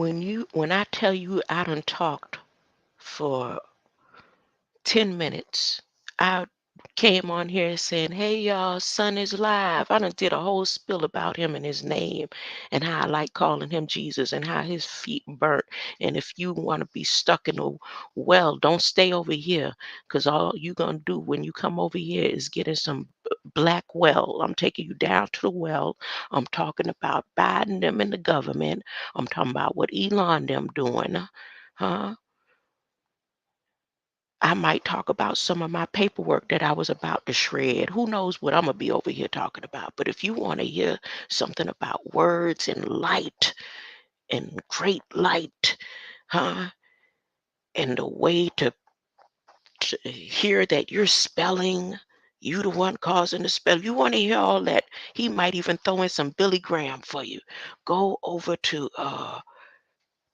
when I tell you I done talked for 10 minutes, I came on here saying, hey y'all, son is live. I done did a whole spill about him and his name and how I like calling him Jesus and how his feet burnt. And if you want to be stuck in a well, don't stay over here, because all you gonna do when you come over here is get in some black well. I'm taking you down to the well. I'm talking about Biden them in the government. I'm talking about what Elon them doing. Huh? I might talk about some of my paperwork that I was about to shred. Who knows what I'm going to be over here talking about? But if you want to hear something about words and light and great light, huh? And the way to hear that you're spelling, you the one causing the spell. You want to hear all that? He might even throw in some Billy Graham for you. Go over to,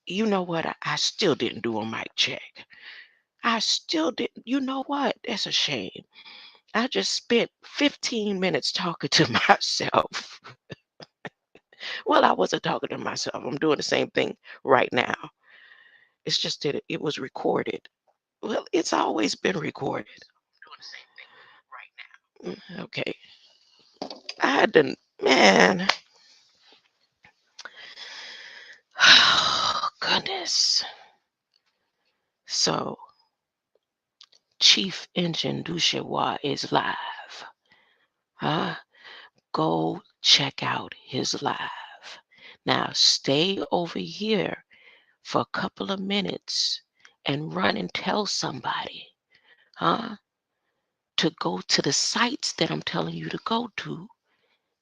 you know what? I still didn't do a mic check. I still didn't. You know what? That's a shame. I just spent 15 minutes talking to myself. Well, I wasn't talking to myself. I'm doing the same thing right now. It's just that it was recorded. Well, it's always been recorded. Doing the same thing right now. Okay. I didn't, man. Oh, goodness. So, Chief Engine Dushewa is live. Huh? Go check out his live. Now, stay over here for a couple of minutes and run and tell somebody, huh, to go to the sites that I'm telling you to go to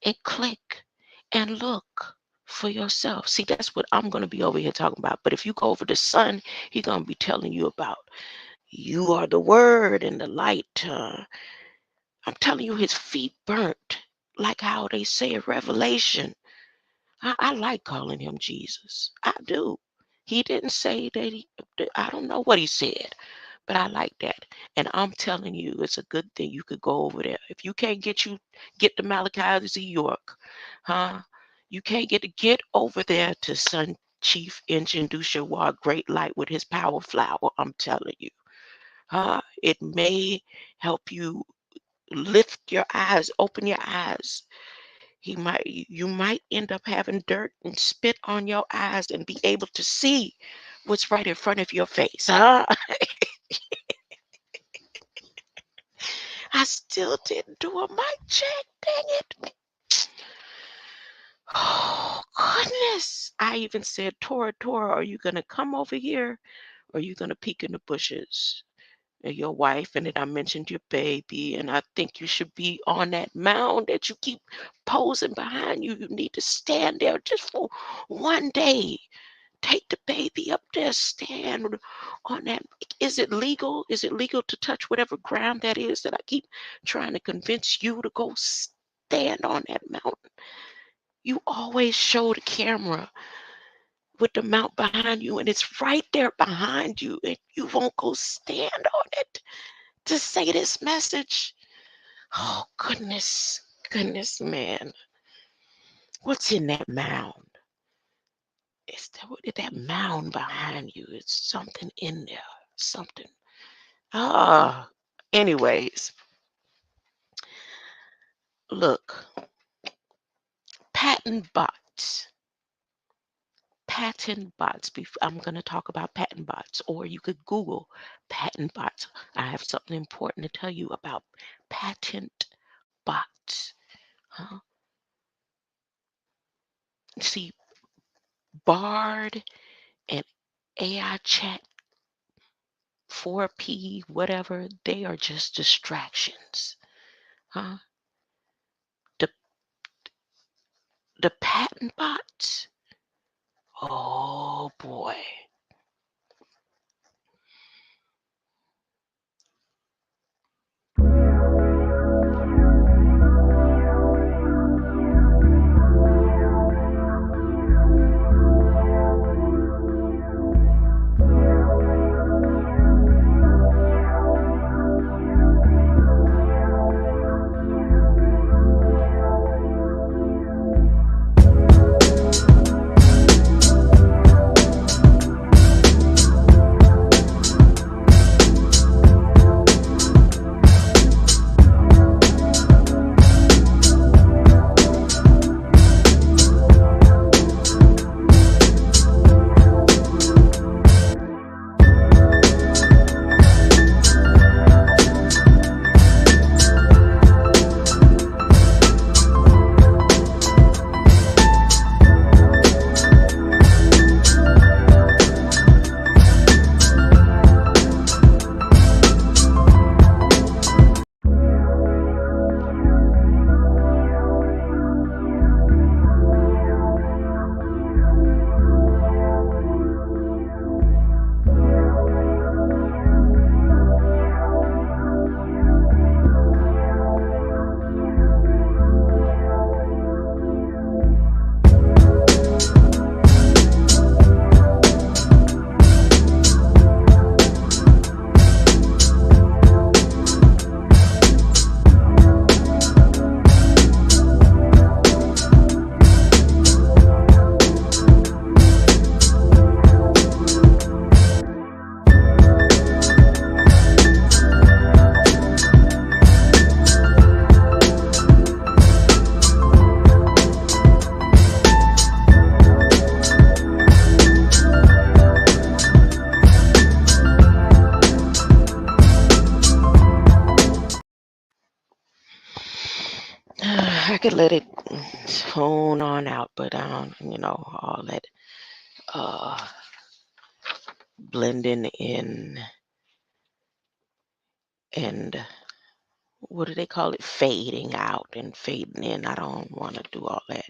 and click and look for yourself. See, that's what I'm going to be over here talking about. But if you go over to Sun, he's going to be telling you about you are the word and the light. I'm telling you, his feet burnt, like how they say in Revelation. I like calling him Jesus. I do. He didn't say that I don't know what he said, but I like that. And I'm telling you, it's a good thing you could go over there. If you can't get to Malachi Z York, huh? You can't get over there to Sun Chief Engine Dushewa Great Light with his power flower. I'm telling you. It may help you lift your eyes, open your eyes. You might end up having dirt and spit on your eyes and be able to see what's right in front of your face. Huh? I still didn't do a mic check. Dang it. Oh, goodness. I even said, Tora, are you going to come over here or are you going to peek in the bushes? And your wife, and then I mentioned your baby, and I think you should be on that mound that you keep posing behind you. You need to stand there just for one day. Take the baby up there, stand on that. Is it legal? Is it legal to touch whatever ground that is that I keep trying to convince you to go stand on that mountain? You always show the camera with the mount behind you, and it's right there behind you, and you won't go stand on it to say this message. Oh, goodness, man. What's in that mound? That mound behind you? It's something in there. Something. Anyways, look, patent bots. I'm going to talk about patent bots, or you could Google patent bots. I have something important to tell you about patent bots. Huh? See, Bard and AI chat 4P, whatever, they are just distractions. Huh? The patent bots, oh boy. I could let it tone on out, but I don't, all that uh, blending in and what do they call it? Fading out and fading in. I don't want to do all that.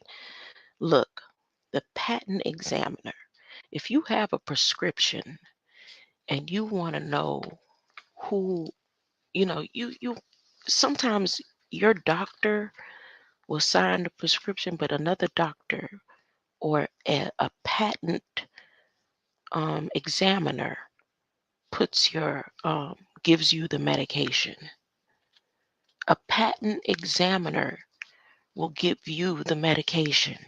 Look, the patent examiner, if you have a prescription and you want to know who, you sometimes your doctor will sign the prescription, but another doctor or a patent examiner gives you the medication. A patent examiner will give you the medication.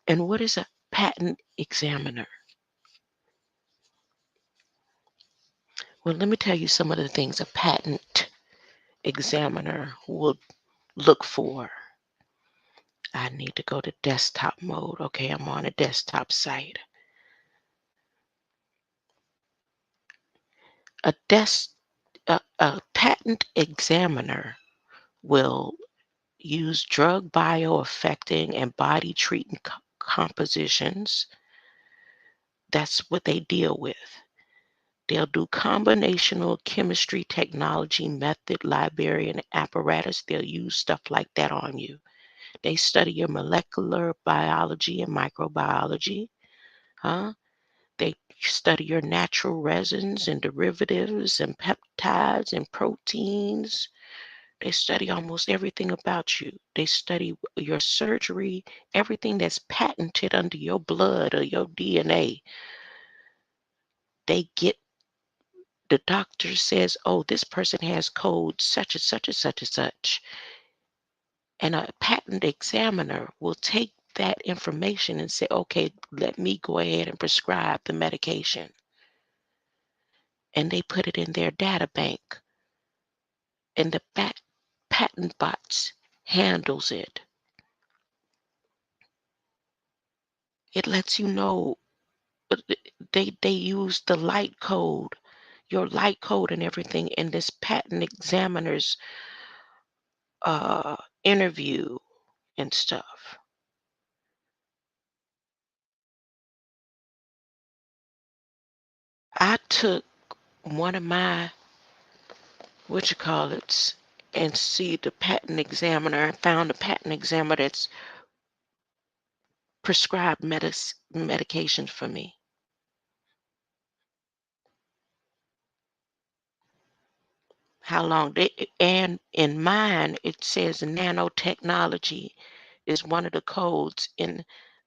And what is a patent examiner? Well, let me tell you some of the things a patent examiner will look for. I need to go to desktop mode. Okay, I'm on a desktop site. A patent examiner will use drug bioaffecting and body treating compositions. That's what they deal with. They'll do combinational chemistry, technology, method, library, and apparatus. They'll use stuff like that on you. They study your molecular biology and microbiology. Huh? They study your natural resins and derivatives and peptides and proteins. They study almost everything about you. They study your surgery, everything that's patented under your blood or your DNA. The doctor says, oh, this person has code such and such and such and such. And a patent examiner will take that information and say, okay, let me go ahead and prescribe the medication. And they put it in their data bank. And the patent box handles it. It lets you know. They use the light code, your light code and everything in this patent examiner's interview and stuff. I took one of my and see the patent examiner. I found a patent examiner that's prescribed medication for me. How long and in mine it says nanotechnology is one of the codes in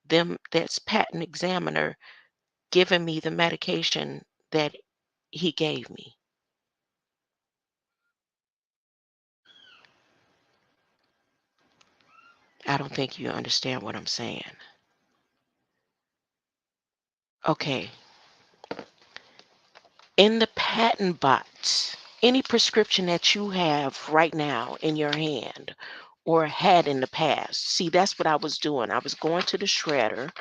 them. That's patent examiner giving me the medication that he gave me. I don't think you understand what I'm saying. Okay. In the patent box, any prescription that you have right now in your hand or had in the past, see, that's what I was doing. I was going to the shredder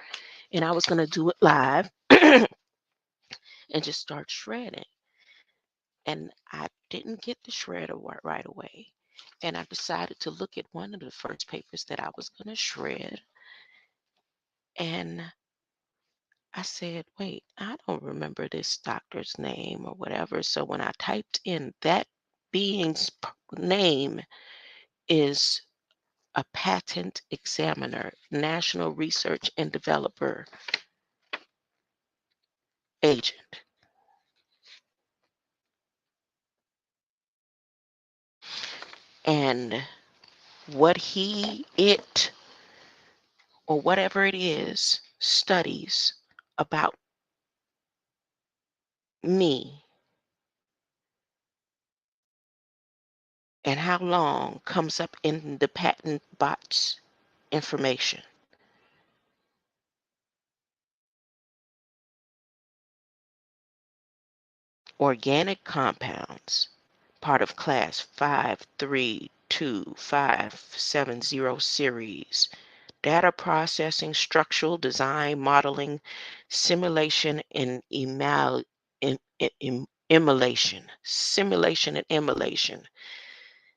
and I was going to do it live and just start shredding. And I didn't get the shredder right away. And I decided to look at one of the first papers that I was going to shred. And I said, wait, I don't remember this doctor's name or whatever. So when I typed in that being's name is a patent examiner, national research and developer agent. And or whatever it is, studies about me and how long comes up in the patent box information. Organic compounds, part of class 532570 series. Data processing, structural design, modeling, simulation, and emulation. Simulation and emulation.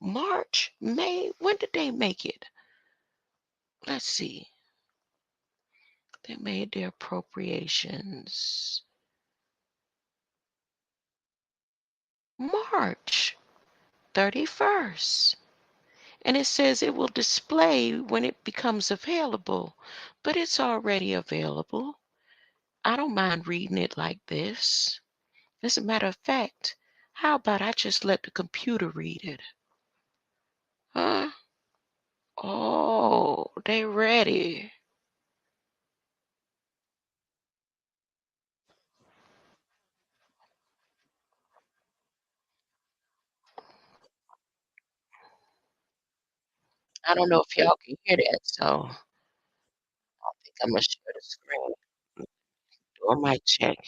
March, May. When did they make it? Let's see. They made their appropriations March 31st. And it says it will display when it becomes available, but it's already available. I don't mind reading it like this. As a matter of fact, how about I just let the computer read it? Huh? Oh, they ready. I don't know if y'all can hear that, so I think I'm gonna share the screen. Do a mic check.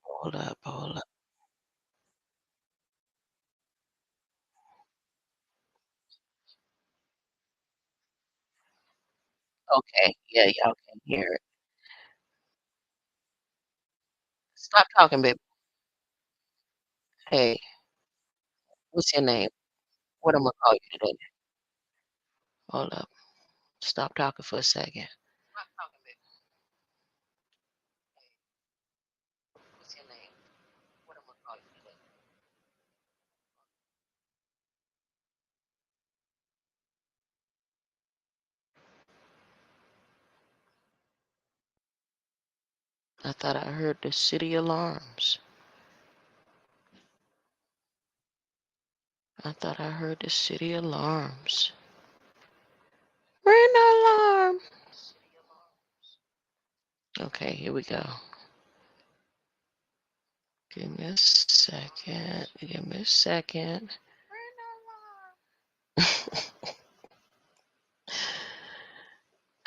Hold up, hold up. Okay, yeah, y'all can hear it. Stop talking, baby. Hey, what's your name? What am I gonna call you today? Hold up. Stop talking for a second. Stop talking, baby. Hey, what's your name? What am I gonna call you today? I thought I heard the city alarms. I thought I heard the city alarms. Ring the alarm. Okay, here we go. Give me a second. Give me a second.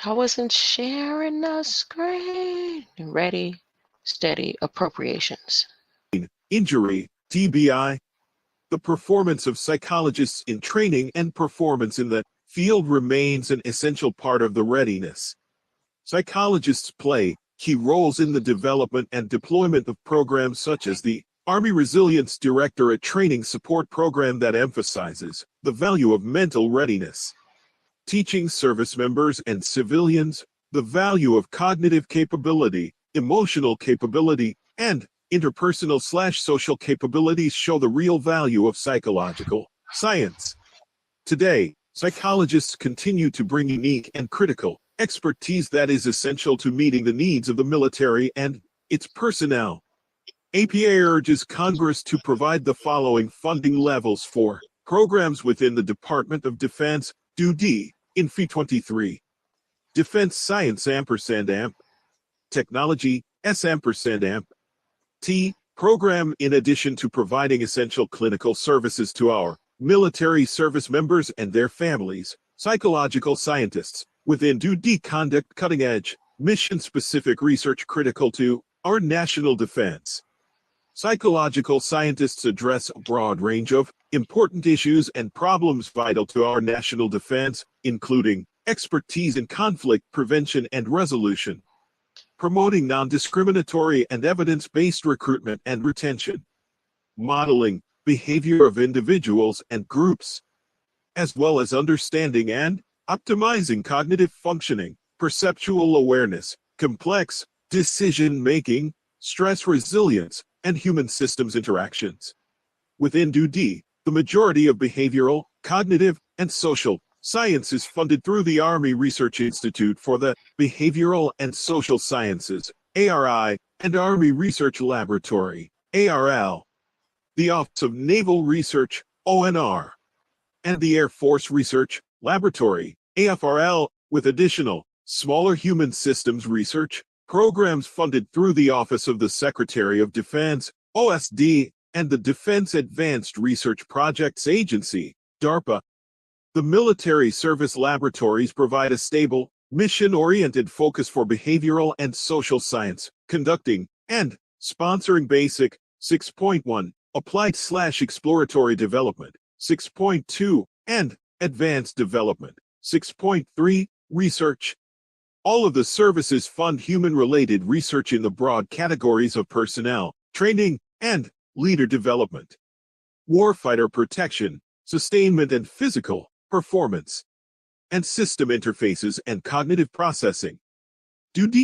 I wasn't sharing the screen. Ready, steady, appropriations. Injury, TBI. The performance of psychologists in training and performance in the field remains an essential part of the readiness. Psychologists play key roles in the development and deployment of programs such as the Army Resilience Directorate Training Support Program that emphasizes the value of mental readiness, teaching service members and civilians the value of cognitive capability, emotional capability, and interpersonal/social capabilities show the real value of psychological science. Today, psychologists continue to bring unique and critical expertise that is essential to meeting the needs of the military and its personnel. APA urges Congress to provide the following funding levels for programs within the Department of Defense, DoD, in FY 23. Defense Science &AMP. Technology S&AMP. T. Program in addition to providing essential clinical services to our military service members and their families, psychological scientists within DoD conduct cutting-edge, mission-specific research critical to our national defense. Psychological scientists address a broad range of important issues and problems vital to our national defense, including expertise in conflict prevention and resolution, promoting non-discriminatory and evidence-based recruitment and retention, modeling behavior of individuals and groups, as well as understanding and optimizing cognitive functioning, perceptual awareness, complex decision-making, stress resilience, and human systems interactions. Within DoD, the majority of behavioral, cognitive, and social science is funded through the Army Research Institute for the Behavioral and Social Sciences, ARI, and Army Research Laboratory, ARL, the Office of Naval Research, ONR, and the Air Force Research Laboratory, AFRL, with additional, smaller human systems research programs funded through the Office of the Secretary of Defense, OSD, and the Defense Advanced Research Projects Agency, DARPA. The military service laboratories provide a stable, mission-oriented focus for behavioral and social science, conducting and sponsoring basic 6.1 applied/exploratory development, 6.2 and advanced development, 6.3 research. All of the services fund human-related research in the broad categories of personnel, training, and leader development, warfighter protection, sustainment and physical performance, and system interfaces and cognitive processing.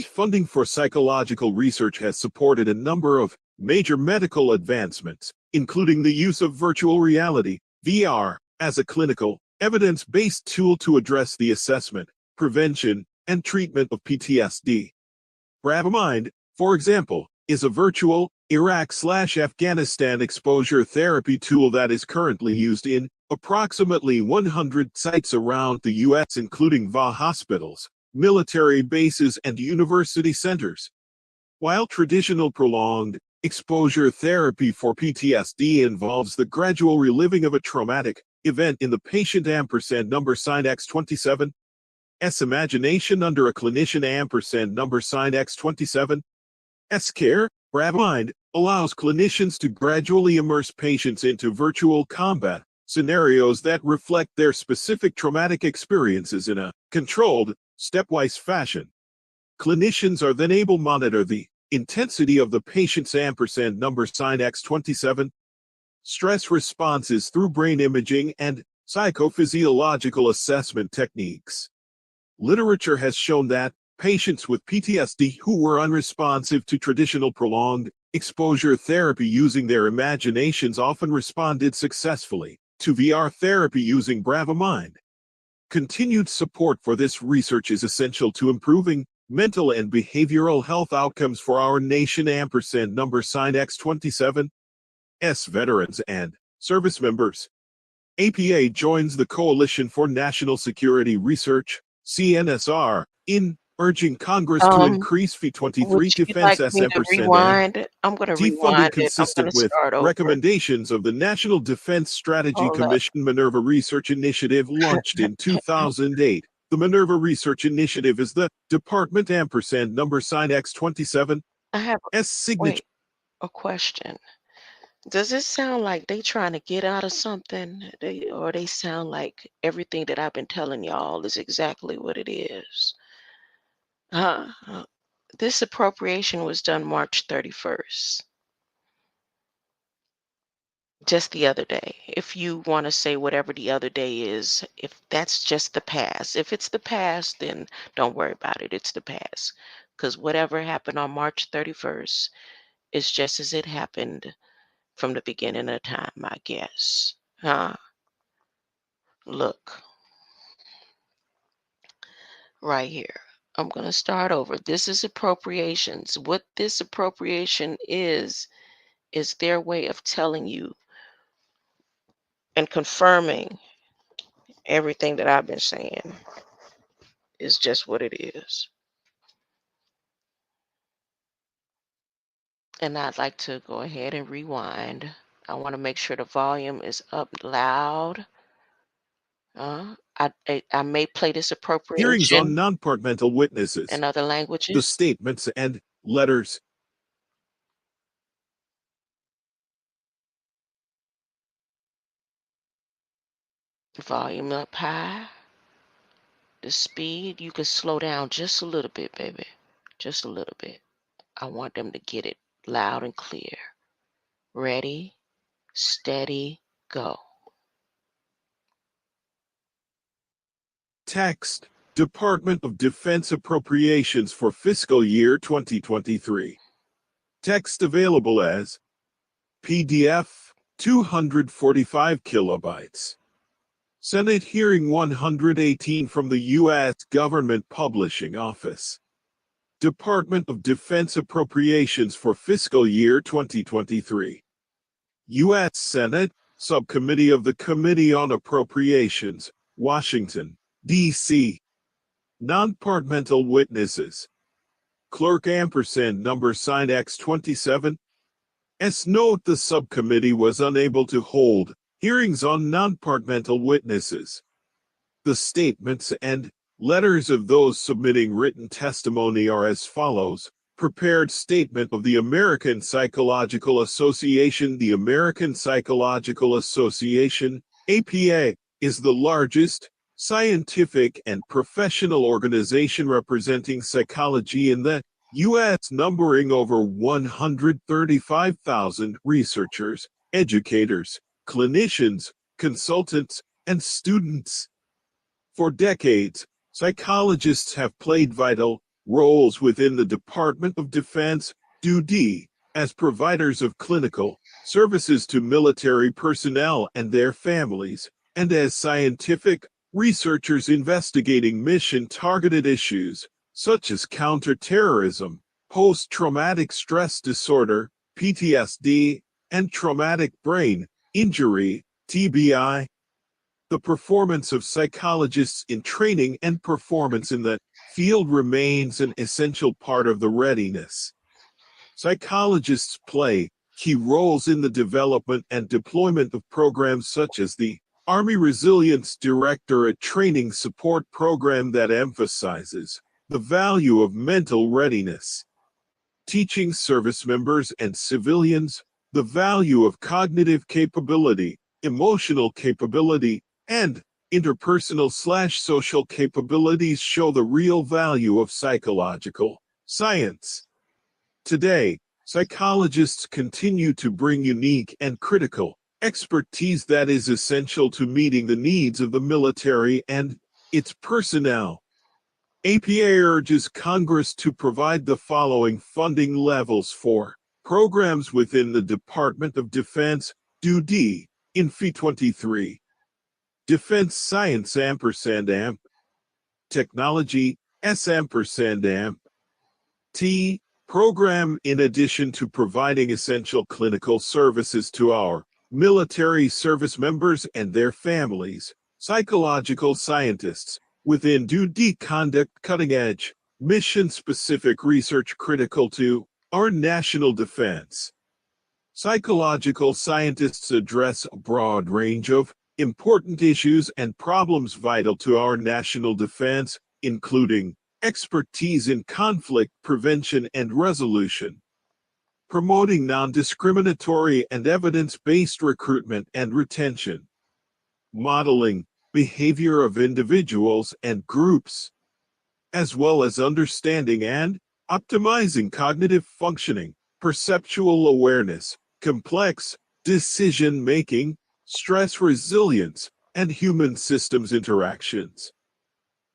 Funding for psychological research has supported a number of major medical advancements, including the use of virtual reality, VR, as a clinical, evidence-based tool to address the assessment, prevention, and treatment of PTSD. Bravamind, for example, is a virtual Iraq/Afghanistan exposure therapy tool that is currently used in approximately 100 sites around the U.S., including VA hospitals, military bases, and university centers. While traditional prolonged exposure therapy for PTSD involves the gradual reliving of a traumatic event in the patient &X27's imagination under a clinician &X27's care, Bravamind allows clinicians to gradually immerse patients into virtual combat scenarios that reflect their specific traumatic experiences in a controlled, stepwise fashion. Clinicians are then able to monitor the intensity of the patient's &X27 stress responses through brain imaging and psychophysiological assessment techniques. Literature has shown that patients with PTSD who were unresponsive to traditional prolonged exposure therapy using their imaginations often responded successfully to VR therapy using Bravamind. Continued support for this research is essential to improving mental and behavioral health outcomes for our nation &X27's veterans and service members. APA joins the Coalition for National Security Research, CNSR, in urging Congress to increase Would V23 you like defense me to and rewind it? I'm going to defunding rewind it. I'm going consistent to with start over. recommendations of the National Defense Strategy Hold up. Commission Minerva Research Initiative launched in 2008. The Minerva Research Initiative is the Department &X27's I have signature. a question. Does it sound like they trying to get out of something? Or they sound like everything that I've been telling y'all is exactly what it is? This appropriation was done March 31st. Just the other day. If you want to say whatever the other day is, if that's just the past. If it's the past, then don't worry about it. It's the past. Because whatever happened on March 31st is just as it happened from the beginning of time, I guess. Look, right here. I'm going to start over. This is appropriations. What this appropriation is their way of telling you and confirming everything that I've been saying is just what it is. And I'd like to go ahead and rewind. I want to make sure the volume is up loud. I may play this Hearings on appropriation non-departmental witnesses, in other the languages. statements and letters. Volume up high. The speed, you can slow down just a little bit, baby. Just a little bit. I want them to get it loud and clear. Ready, steady, go. Text, Department of Defense Appropriations for Fiscal Year 2023. Text available as PDF, 245 kilobytes. Senate Hearing 118 from the U.S. Government Publishing Office. Department of Defense Appropriations for Fiscal Year 2023. U.S. Senate, Subcommittee of the Committee on Appropriations, Washington, D.C. Non-departmental witnesses. Clerk number signed X27. Note the subcommittee was unable to hold hearings on non-departmental witnesses. The statements and letters of those submitting written testimony are as follows. Prepared statement of the American Psychological Association. The American Psychological Association, APA, is the largest scientific and professional organization representing psychology in the U.S. numbering over 135,000 researchers, educators, clinicians, consultants, and students. For decades, psychologists have played vital roles within the Department of Defense, DoD, as providers of clinical services to military personnel and their families, and as scientific researchers investigating mission-targeted issues such as counterterrorism, post-traumatic stress disorder, PTSD, and traumatic brain injury, TBI. The performance of psychologists in training and performance in the field remains an essential part of the readiness. Psychologists play key roles in the development and deployment of programs such as the Army Resilience Directorate Training Support Program that emphasizes the value of mental readiness, teaching service members and civilians the value of cognitive capability, emotional capability, and interpersonal/social capabilities show the real value of psychological science. Today, psychologists continue to bring unique and critical expertise that is essential to meeting the needs of the military and its personnel. APA urges Congress to provide the following funding levels for programs within the Department of Defense, DoD, in FY23. Defense Science &AMP. Technology S&AMP. T. Program. In addition to providing essential clinical services to our military service members and their families, psychological scientists within DoD conduct cutting-edge, mission-specific research critical to our national defense. Psychological scientists address a broad range of important issues and problems vital to our national defense, including expertise in conflict prevention and resolution, promoting non-discriminatory and evidence-based recruitment and retention, modeling behavior of individuals and groups, as well as understanding and optimizing cognitive functioning, perceptual awareness, complex decision-making, stress resilience, and human systems interactions.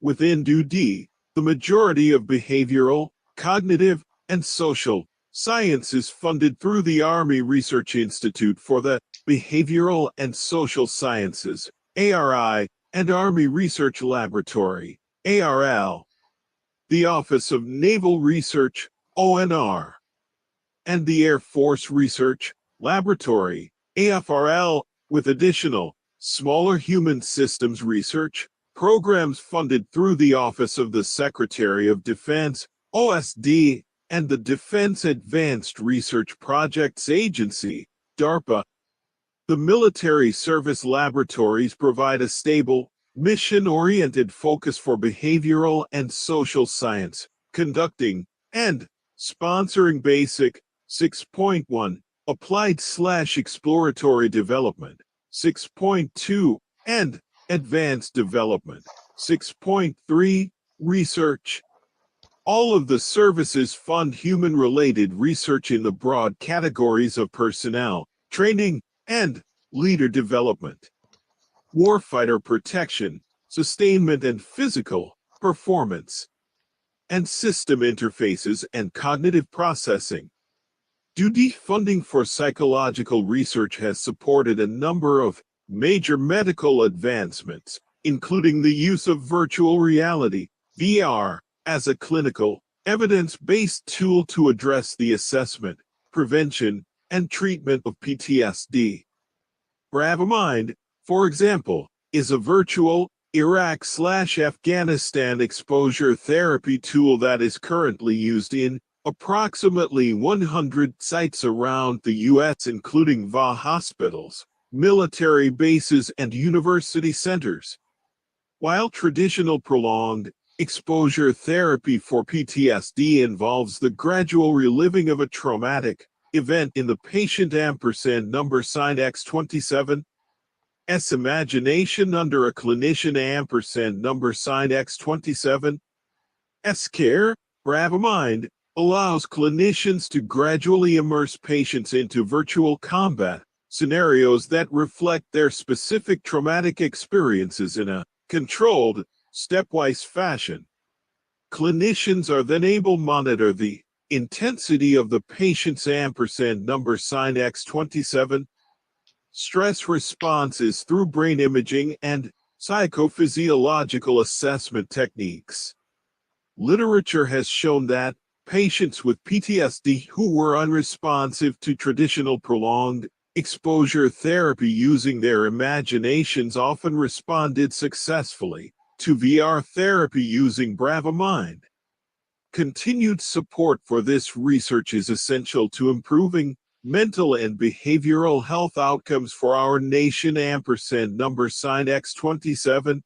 Within DoD, the majority of behavioral, cognitive, and social science is funded through the Army Research Institute for the Behavioral and Social Sciences, ARI, and Army Research Laboratory, ARL, the Office of Naval Research, ONR, and the Air Force Research Laboratory, AFRL, with additional, smaller human systems research programs funded through the Office of the Secretary of Defense, OSD, and the Defense Advanced Research Projects Agency, DARPA. The military service laboratories provide a stable, mission-oriented focus for behavioral and social science, conducting and sponsoring basic 6.1 applied/exploratory development, 6.2 and advanced development, 6.3 research. All of the services fund human-related research in the broad categories of personnel, training, and leader development, warfighter protection, sustainment and physical performance, and system interfaces and cognitive processing. DoD funding for psychological research has supported a number of major medical advancements, including the use of virtual reality, VR, as a clinical, evidence-based tool to address the assessment, prevention, and treatment of PTSD. Bravamind, for example, is a virtual Iraq/Afghanistan exposure therapy tool that is currently used in approximately 100 sites around the U.S., including VA hospitals, military bases, and university centers. While traditional prolonged exposure therapy for PTSD involves the gradual reliving of a traumatic event in the patient &$ X27, S imagination under a clinician &$ X27, S care, Bravamind allows clinicians to gradually immerse patients into virtual combat scenarios that reflect their specific traumatic experiences in a controlled, stepwise fashion. Clinicians are then able to monitor the intensity of the patient's ampersand sign X27 stress responses through brain imaging and psychophysiological assessment techniques. Literature has shown that patients with PTSD who were unresponsive to traditional prolonged exposure therapy using their imaginations often responded successfully to VR therapy using Bravamind. Continued support for this research is essential to improving mental and behavioral health outcomes for our nation sign X27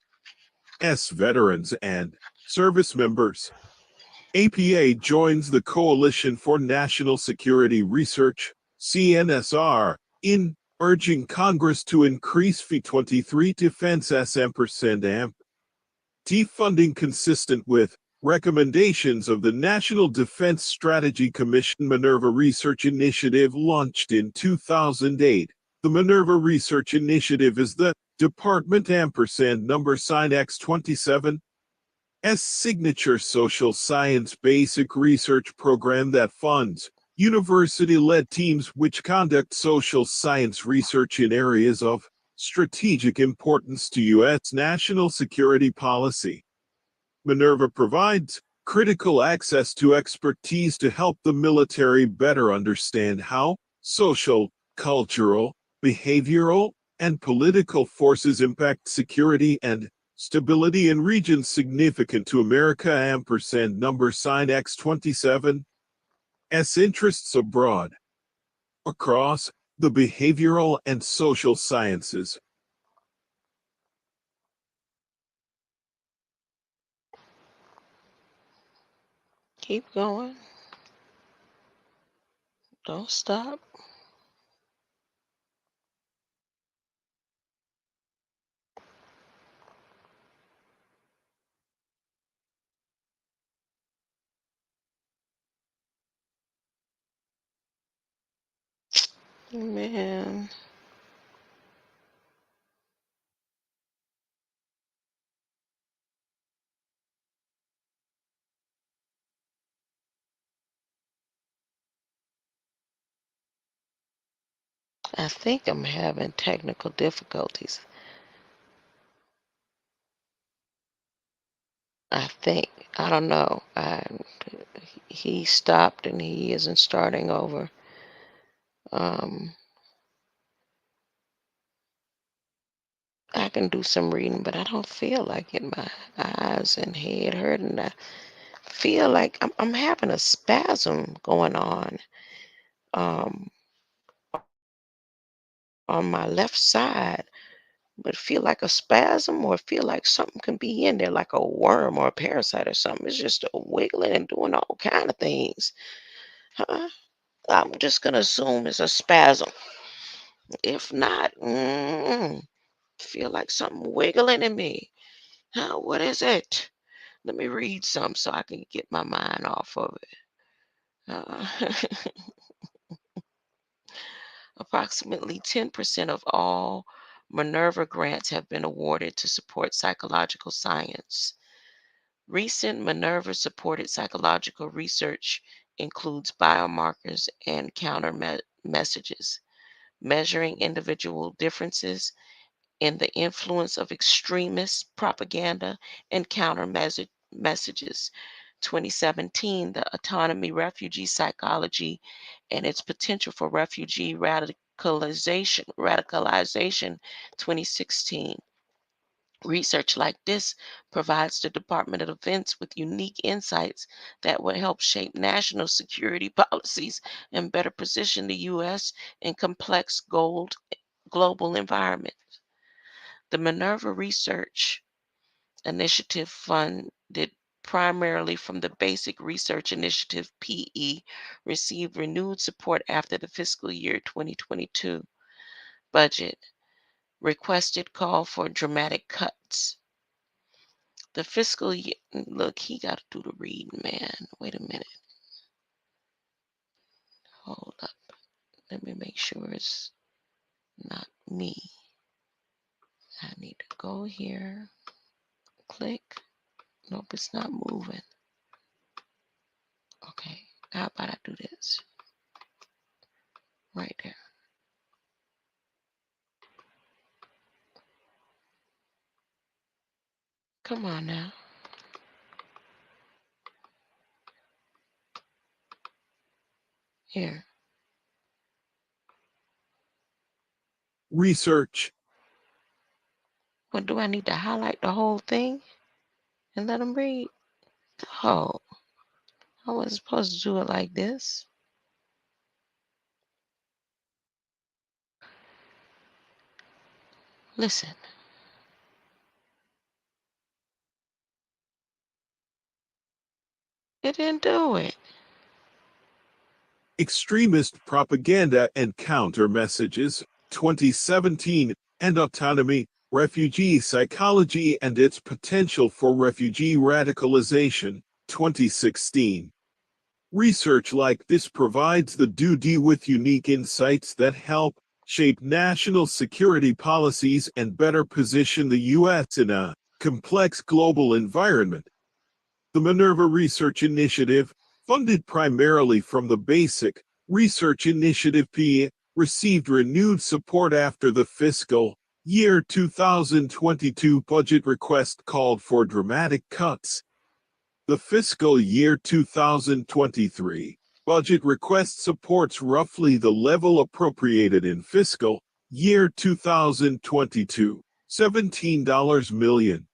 S veterans and service members. APA joins the Coalition for National Security Research, CNSR, in urging Congress to increase V23 Defense S&amp defunding consistent with recommendations of the National Defense Strategy Commission Minerva Research Initiative launched in 2008. The Minerva Research Initiative is the Department sign X27 signature social science basic research program that funds university-led teams which conduct social science research in areas of strategic importance to U.S. national security policy. Minerva provides critical access to expertise to help the military better understand how social, cultural, behavioral, and political forces impact security and stability in regions significant to America sign X27 S interests abroad. Across the behavioral and social sciences. Keep going. Don't stop. Man. I think I'm having technical difficulties. I think. I don't know. He stopped and he isn't starting over. I can do some reading, but I don't feel like it. My eyes and head hurting. I feel like I'm having a spasm going um, on my left side. But feel like a spasm or feel like something can be in there, like a worm or a parasite or something. It's just a wiggling and doing all kind of things. Huh? I'm just gonna assume it's a spasm. If not, feel like something wiggling in me. Huh? What is it? Let me read some so I can get my mind off of it. Uh, approximately 10% of all Minerva grants have been awarded to support psychological science. Recent Minerva supported psychological research includes biomarkers and counter messages, measuring individual differences in the influence of extremist propaganda and counter messages. 2017, the autonomy, refugee psychology, and its potential for refugee radicalization. 2016. Research like this provides the Department of Defense with unique insights that will help shape national security policies and better position the U.S. in complex global environments. The Minerva Research Initiative, funded primarily from the Basic Research Initiative (PE), received renewed support after the fiscal year 2022 budget requested call for dramatic cuts. The fiscal year, look, he got to do the reading, man. Wait a minute. Hold up. Let me make sure it's not me. I need to go here. Click. Nope, it's not moving. Okay, how about I do this? Right there. Come on now. Here. Research. What do I need to highlight the whole thing and let them read? Oh, I wasn't supposed to do it like this. Listen. It didn't do it. Extremist Propaganda and Counter Messages, 2017, and Autonomy, Refugee Psychology and Its Potential for Refugee Radicalization, 2016. Research like this provides the duty with unique insights that help shape national security policies and better position the U.S. in a complex global environment. The Minerva Research Initiative, funded primarily from the Basic Research Initiative P, received renewed support after the fiscal year 2022 budget request called for dramatic cuts. The fiscal year 2023 budget request supports roughly the level appropriated in fiscal year 2022, $17 million.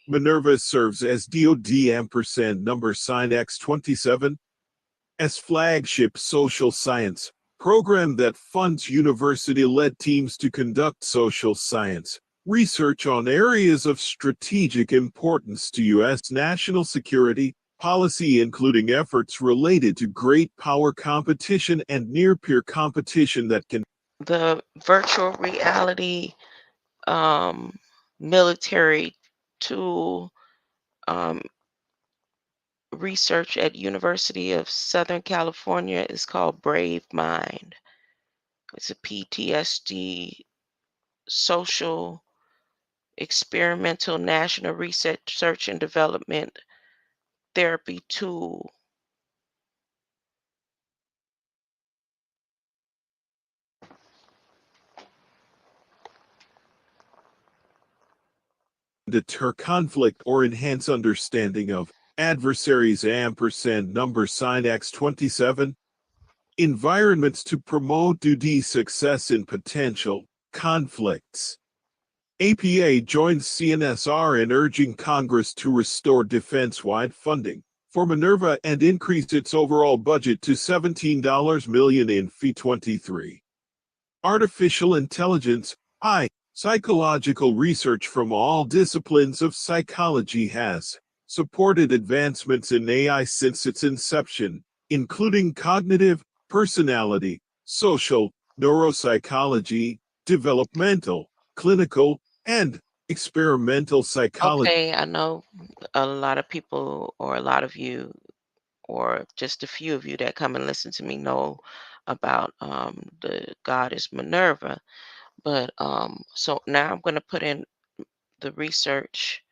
Minerva serves as DoD $X27 as flagship social science program that funds university-led teams to conduct social science research on areas of strategic importance to U.S. national security policy, including efforts related to great power competition and near-peer competition that can. The virtual reality military tool research at University of Southern California is called Brave Mind. It's a PTSD social experimental national research and development therapy tool. Deter conflict or enhance understanding of adversaries $X27 environments to promote duty success in potential conflicts. APA joins CNSR in urging Congress to restore defense-wide funding for Minerva and increase its overall budget to $17 million in FY23. Artificial intelligence, psychological research from all disciplines of psychology has supported advancements in AI since its inception, including cognitive, personality, social, neuropsychology, developmental, clinical, and experimental psychology. Okay, I know a lot of people, or a lot of you, or just a few of you that come and listen to me know about the goddess Minerva. But so now I'm going to put in the research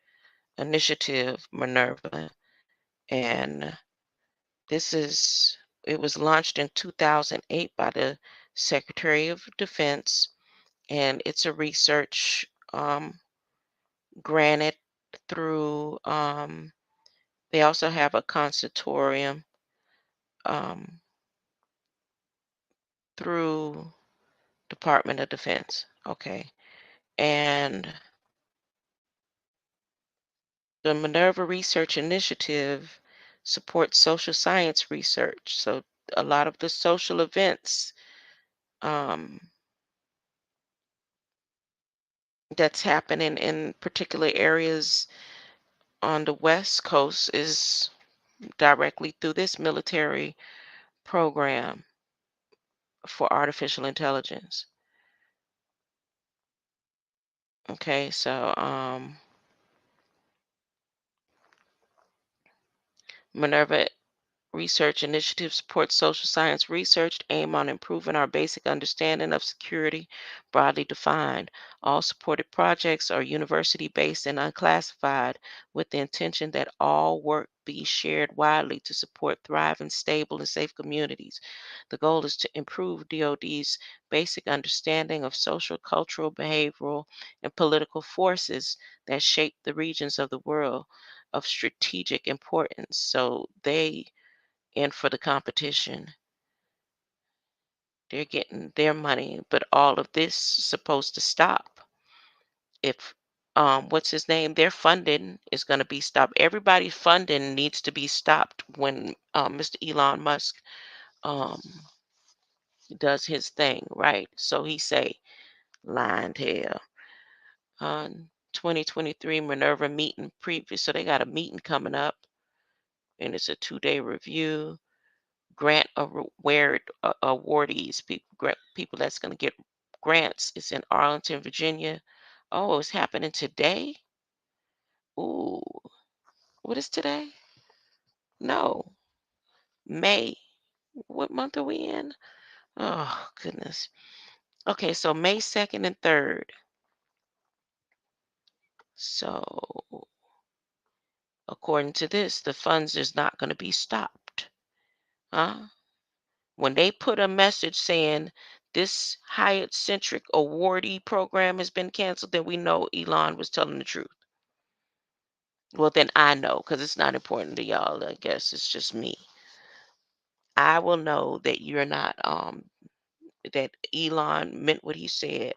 initiative Minerva, and it was launched in 2008 by the Secretary of Defense, and it's a research granted through, they also have a consultorium um, through Department of Defense. Okay. And the Minerva Research Initiative supports social science research. So a lot of the social events um, that's happening in particular areas on the West Coast is directly through this military program for artificial intelligence. Okay, so Minerva research initiatives support social science research, aim on improving our basic understanding of security, broadly defined. All supported projects are university based and unclassified, with the intention that all work be shared widely to support thriving, stable, and safe communities. The goal is to improve DoD's basic understanding of social, cultural, behavioral, and political forces that shape the regions of the world of strategic importance. So they in for the competition. They're getting their money, but all of this is supposed to stop. If what's his name? Their funding is going to be stopped. Everybody's funding needs to be stopped when Mr. Elon Musk um, does his thing, right? So he say, lying tail. 2023 Minerva meeting previous. So they got a meeting coming up, and it's a 2-day review. Grant award awardees, people that's going to get grants. It's in Arlington, Virginia. Oh, it's happening today. Ooh, what is today? No, May. What month are we in? Oh, goodness. Okay, so May 2nd and 3rd. So, according to this, the funds is not going to be stopped. Huh? When they put a message saying this Hyatt centric awardee program has been canceled, then we know Elon was telling the truth. Well, then I know because it's not important to y'all. I guess it's just me. I will know that you're not, that Elon meant what he said.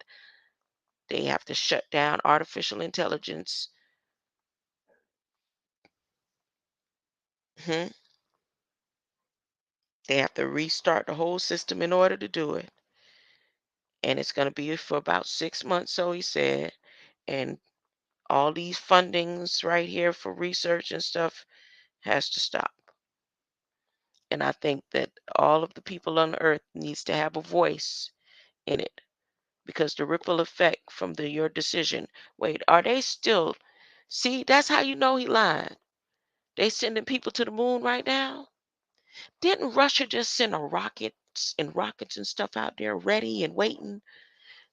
They have to shut down artificial intelligence. Hmm. They have to restart the whole system in order to do it. And it's going to be for about 6 months, so he said. And all these fundings right here for research and stuff has to stop. And I think that all of the people on earth needs to have a voice in it because the ripple effect from your decision. Wait, are they still? See, that's how you know he lied. They sending people to the moon right now. Didn't Russia just send a rockets and stuff out there ready and waiting?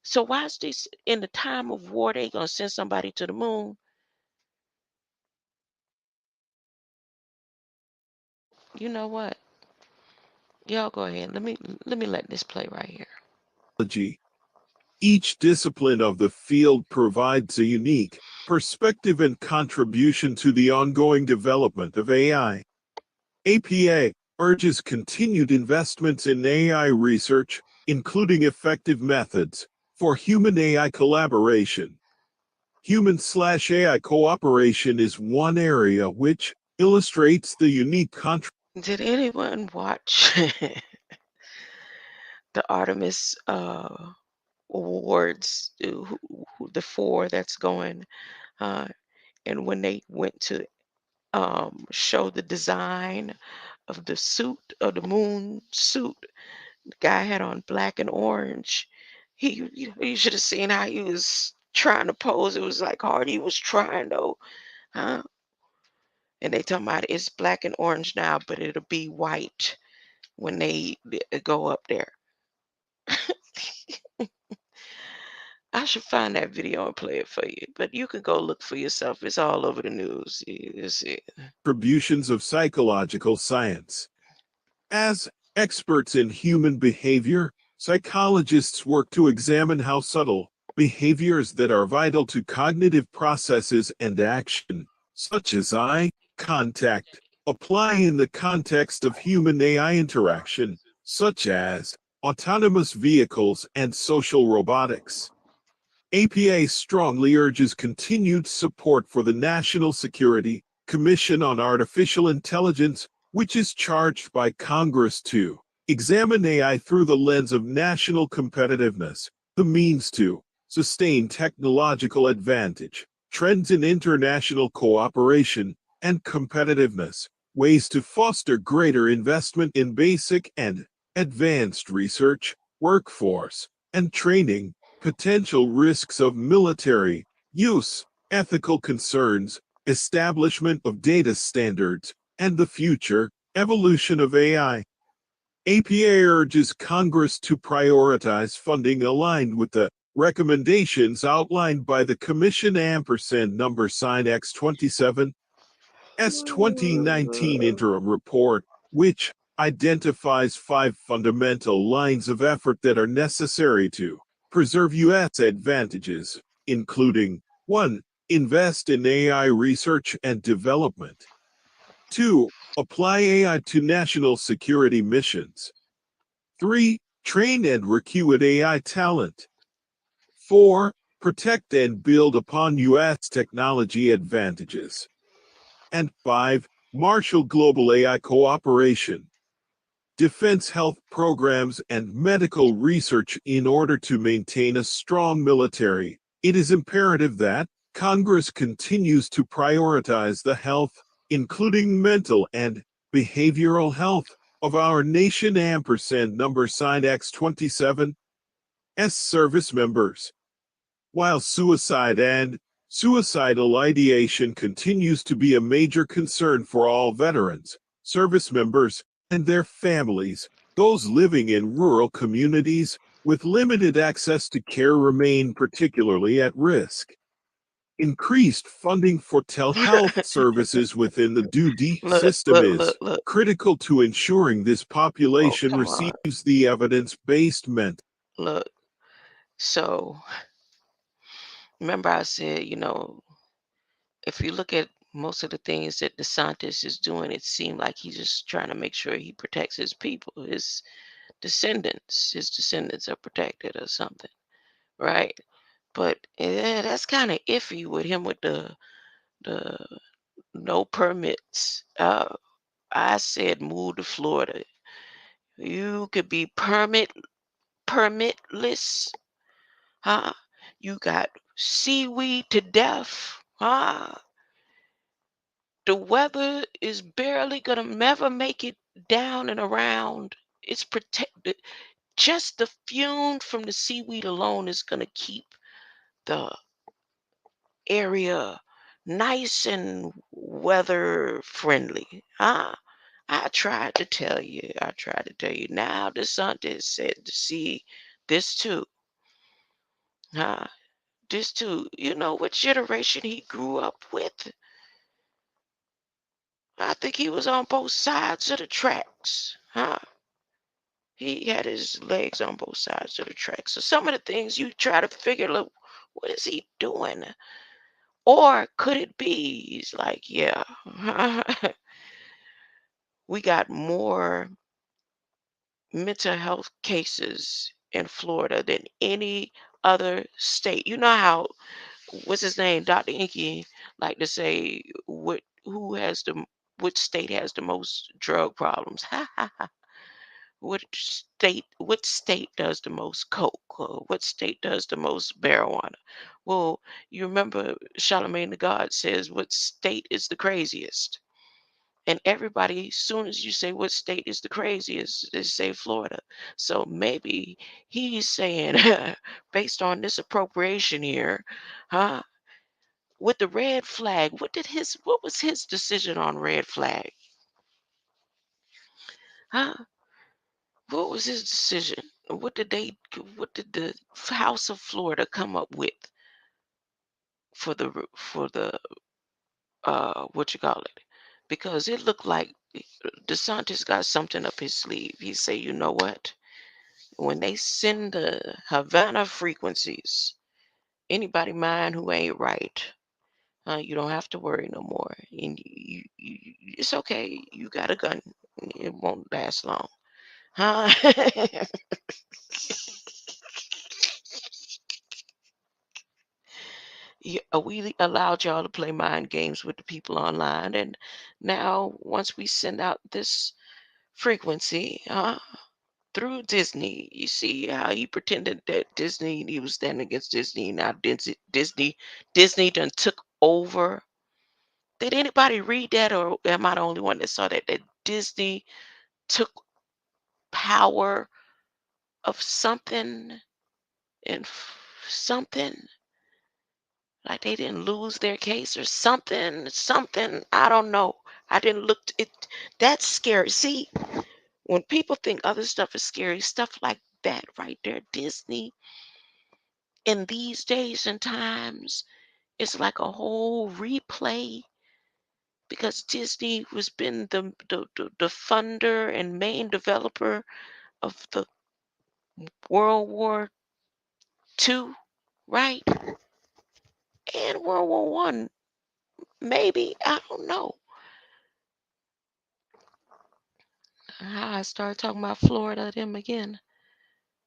So why is this in the time of war they gonna send somebody to the moon? You know what? Y'all go ahead. Let me let this play right here. Each discipline of the field provides a unique perspective and contribution to the ongoing development of AI. APA urges continued investments in AI research, including effective methods for human-AI collaboration. Human/AI cooperation is one area which illustrates the unique Did anyone watch the Artemis awards? The four that's going, uh, and when they went to show the design of the suit of the moon suit, the guy had on black and orange. You should have seen how he was trying to pose. It was like hard. He was trying though, huh? And they talking about it's black and orange now, but it'll be white when they go up there. I should find that video and play it for you, but you can go look for yourself. It's all over the news. You see it. contributions of psychological science. As experts in human behavior, psychologists work to examine how subtle behaviors that are vital to cognitive processes and action, such as eye contact, apply in the context of human-AI interaction, such as autonomous vehicles and social robotics. APA strongly urges continued support for the National Security Commission on Artificial Intelligence, which is charged by Congress to examine AI through the lens of national competitiveness, the means to sustain technological advantage, trends in international cooperation and competitiveness, ways to foster greater investment in basic and advanced research, workforce, and training, potential risks of military use, ethical concerns, establishment of data standards, and the future Evolution of AI. APA urges Congress to prioritize funding aligned with the recommendations outlined by the Commission number sign X27 S2019 interim report, which identifies 5 fundamental lines of effort that are necessary to preserve U.S. advantages, including 1. Invest in AI research and development. 2. Apply AI to national security missions. 3. Train and recruit AI talent. 4. Protect and build upon U.S. technology advantages. And 5. Marshal global AI cooperation, defense health programs, and medical research in order to maintain a strong military. It is imperative that Congress continues to prioritize the health, including mental and behavioral health, of our nation number sign X27 S service members. While suicide and suicidal ideation continues to be a major concern for all veterans, service members, and their families, those living in rural communities with limited access to care remain particularly at risk. Increased funding for telehealth services within the DoD Look, system look, is look, look. critical to ensuring this Oh, population come on. receives the evidence-based mental. Look. So remember I said, if you look at most of the things that DeSantis is doing, it seemed like he's just trying to make sure he protects his people, his descendants. His descendants are protected or something, right? But that's kind of iffy with him with the no permits. I said move to Florida. You could be permitless, huh? You got seaweed to death, huh? The weather is barely gonna never make it down and around. It's protected. Just the fume from the seaweed alone is gonna keep the area nice and weather friendly. I tried to tell you. I tried to tell you. Now the scientist said to see this too. Huh? This too. You know what generation he grew up with? I think he was on both sides of the tracks. Huh? He had his legs on both sides of the tracks. So some of the things you try to figure, look, what is he doing? Or could it be he's like, yeah, we got more mental health cases in Florida than any other state. You know how what's his name, Dr. Inky, like to say what who has the which state has the most drug problems? What state does the most coke? Or what state does the most marijuana? Well, you remember Charlemagne the God says what state is the craziest? And everybody, soon as you say what state is the craziest, they say Florida. So maybe he's saying, based on this appropriation here, huh? With the red flag, what was his decision on red flag? Huh? What was his decision? What did the House of Florida come up with for the what you call it? Because it looked like DeSantis got something up his sleeve. He say, you know what? When they send the Havana frequencies, anybody mind who ain't right, you don't have to worry no more. And it's okay. You got a gun. It won't last long. Huh? We allowed y'all to play mind games with the people online, and now once we send out this frequency through Disney, you see how he pretended that he was standing against Disney. Now Disney done took over. Did anybody read that, or am I the only one that saw that Disney took power of something and something? Like they didn't lose their case or something, I don't know I didn't look it. That's scary. See, when people think other stuff is scary, stuff like that right there, Disney, in these days and times, it's like a whole replay because Disney was been the funder and main developer of the World War II, right? And World War I, maybe. I don't know. How I started talking about Florida them again.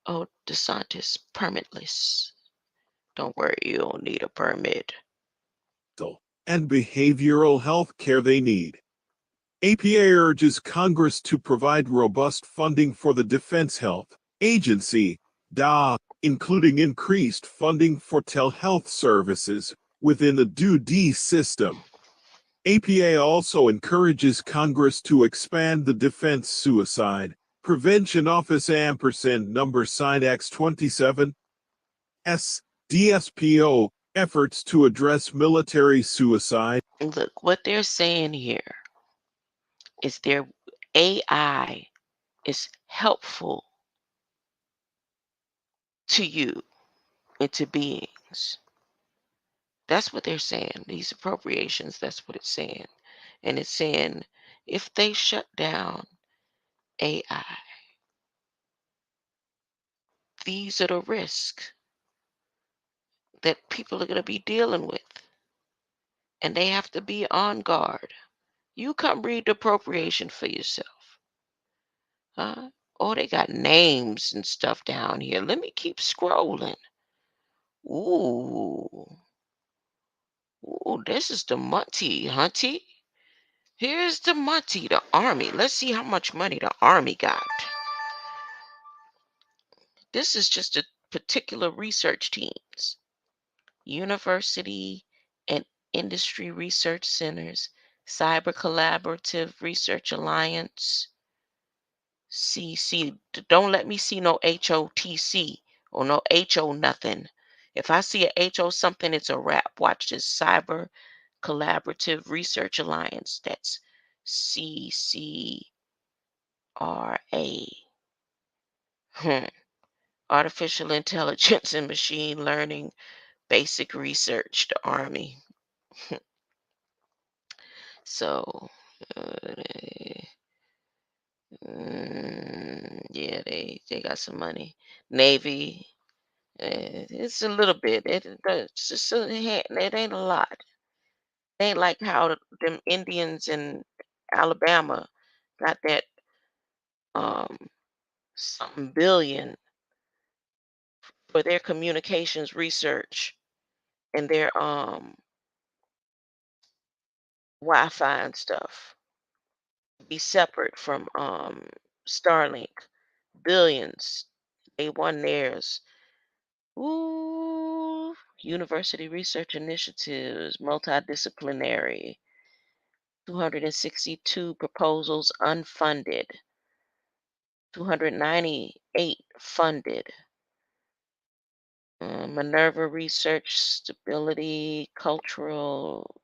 Oh, DeSantis, permitless. Don't worry, you don't need a permit. And behavioral health care they need. APA urges Congress to provide robust funding for the Defense Health Agency, DA, including increased funding for telehealth services within the DoD system. APA also encourages Congress to expand the Defense Suicide Prevention Office number sign X27 S DSPO efforts to address military suicide. Look, what they're saying here is their AI is helpful to you and to beings. That's what they're saying. These appropriations, that's what it's saying. And it's saying if they shut down AI, these are the risks that people are going to be dealing with. And they have to be on guard. You come read the appropriation for yourself. Huh? Oh, they got names and stuff down here. Let me keep scrolling. Ooh. Ooh, this is the Munty, Hunty. Here's the Munty, the Army. Let's see how much money the Army got. This is just a particular research teams. University and industry research centers, Cyber Collaborative Research Alliance, CC. Don't let me see no HOTC or no HO nothing. If I see a HO something, it's a wrap. Watch this Cyber Collaborative Research Alliance. That's CCRA. Hmm. Artificial Intelligence and Machine Learning Basic Research, the Army. So, uh, yeah, they got some money. Navy, it's a little bit. It's just it ain't a lot. It ain't like how them Indians in Alabama got that um something billion for their communications research and their Wi-Fi and stuff. Be separate from Starlink. Billions. They won theirs. Ooh, university research initiatives, multidisciplinary, 262 proposals unfunded, 298 funded. Minerva Research, Stability, Cultural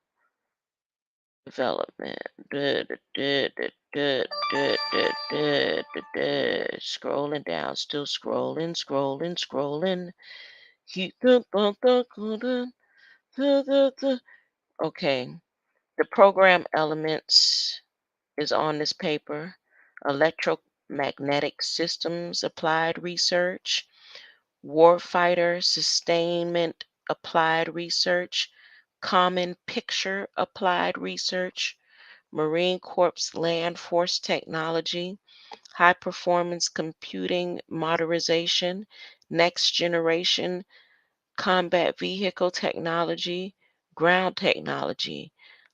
Development. Scrolling down, still scrolling. Okay, the program elements is on this paper. Electromagnetic systems applied research, warfighter sustainment applied research, common picture applied research, Marine Corps land force technology, high performance computing modernization, next generation combat vehicle technology, ground technology,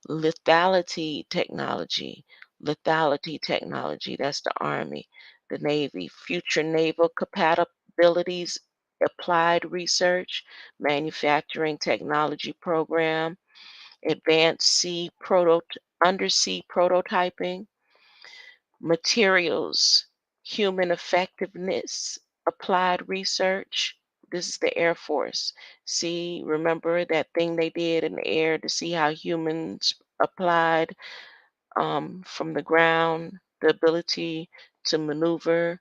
lethality technology, lethality technology, that's the Army, the Navy, future naval compatibilities, applied research, manufacturing technology program, advanced undersea prototyping, materials, human effectiveness, applied research. This is the Air Force. See, remember that thing they did in the air to see how humans applied from the ground, the ability to maneuver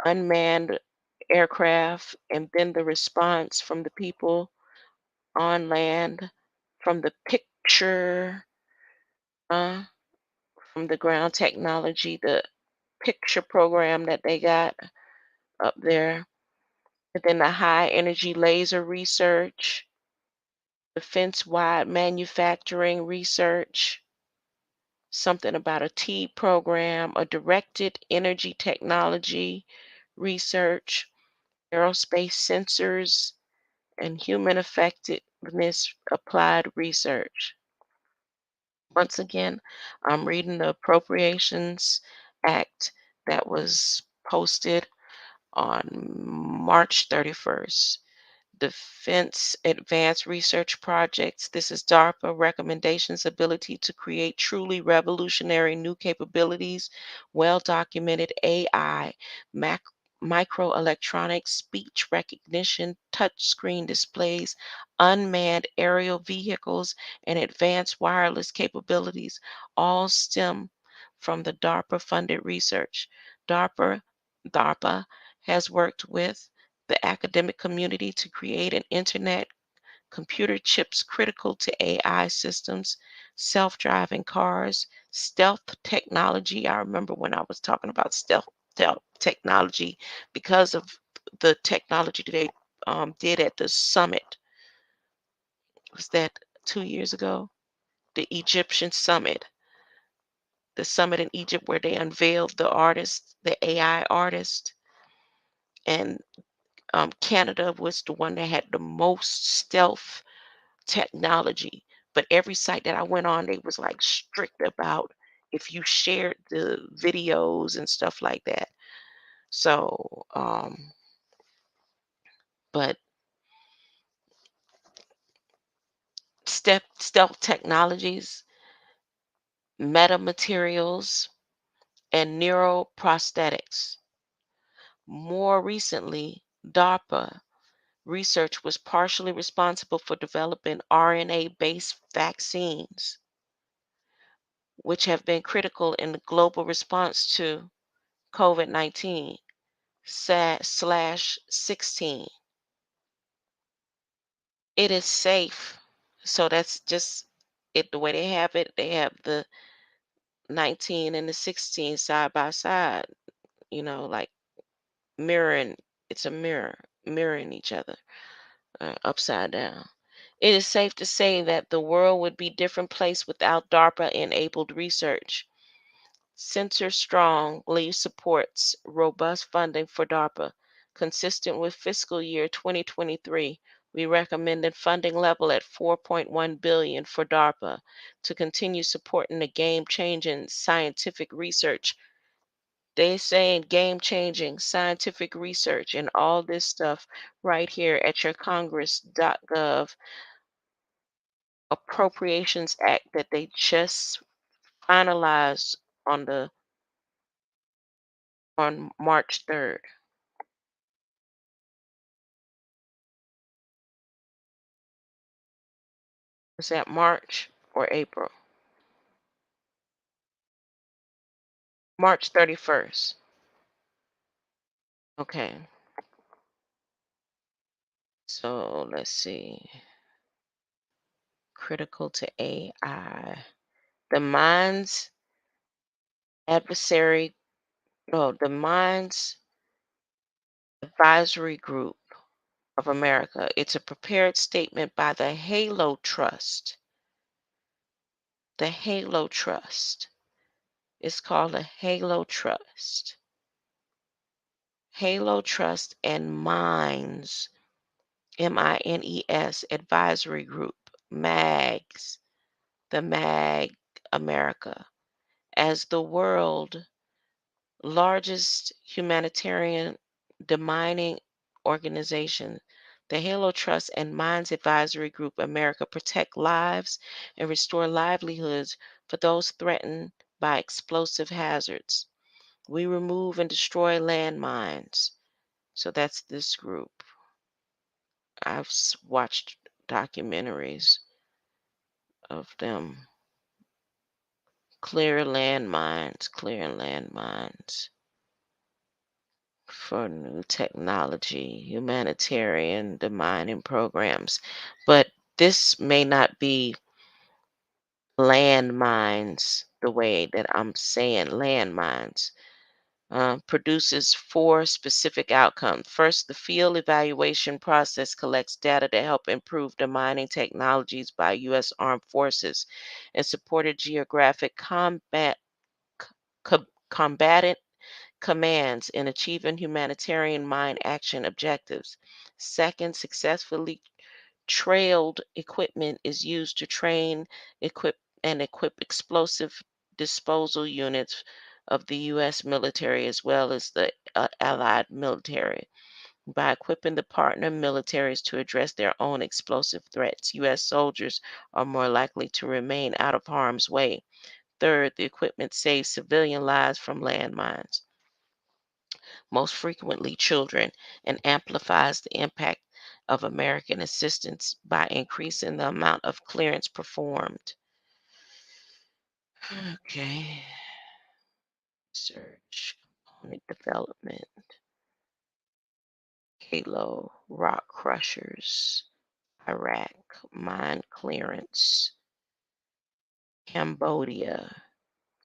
unmanned aircraft, and then the response from the people on land, from the picture, uh, from the ground technology, the picture program that they got up there, and then the high energy laser research, defense wide manufacturing research, something about a T program, a directed energy technology research, aerospace sensors, and human effectiveness applied research. Once again, I'm reading the Appropriations Act that was posted on March 31st. Defense Advanced Research Projects. This is DARPA recommendations ability to create truly revolutionary new capabilities, well documented AI, mac- microelectronics, speech recognition, touchscreen displays, unmanned aerial vehicles, and advanced wireless capabilities all stem from the DARPA funded research. DARPA, DARPA has worked with the academic community to create an internet computer chips critical to AI systems, self driving cars, stealth technology. I remember when I was talking about stealth technology because of the technology they did at the summit. Was that 2 years ago? The Egyptian summit, the summit in Egypt where they unveiled the artist, the AI artist. And Canada was the one that had the most stealth technology. But every site that I went on, they was like strict about if you shared the videos and stuff like that. So, but stealth technologies, metamaterials, and neuroprosthetics. More recently, DARPA research was partially responsible for developing RNA-based vaccines, which have been critical in the global response to COVID-19 slash 16. It is safe. So that's just it the way they have it. They have the 19 and the 16 side by side, like mirroring. It's a mirror, mirroring each other upside down. It is safe to say that the world would be a different place without DARPA enabled research. Center strongly supports robust funding for DARPA. Consistent with fiscal year 2023, we recommended funding level at 4.1 billion for DARPA to continue supporting the game-changing scientific research. They saying game-changing scientific research and all this stuff right here at your congress.gov Appropriations Act that they just finalized on March 3rd. Was that March or April? March 31st. Okay. So let's see. Critical to AI. The Minds Adversary, no, the Minds Advisory Group of America. It's a prepared statement by the Halo Trust. The Halo Trust. It's called the Halo Trust. Halo Trust and Minds, MINES Advisory Group, MAGS, the MAG America, as the world largest humanitarian demining organization. The Halo Trust and Minds Advisory Group America protect lives and restore livelihoods for those threatened by explosive hazards. We remove and destroy landmines. So that's this group. I've watched documentaries of them Clear landmines, clearing landmines for new technology, humanitarian demining programs. But this may not be landmines the way that I'm saying landmines. Produces four specific outcomes. First, the field evaluation process collects data to help improve the mining technologies by U.S. Armed Forces and supported geographic combatant commands in achieving humanitarian mine action objectives. Second, successfully trailed equipment is used to train, equip explosive disposal units of the U.S. military as well as the allied military. By equipping the partner militaries to address their own explosive threats, U.S. soldiers are more likely to remain out of harm's way. Third, the equipment saves civilian lives from landmines, most frequently children, and amplifies the impact of American assistance by increasing the amount of clearance performed. Okay. Research, component development, Halo, rock crushers, Iraq, mine clearance, Cambodia,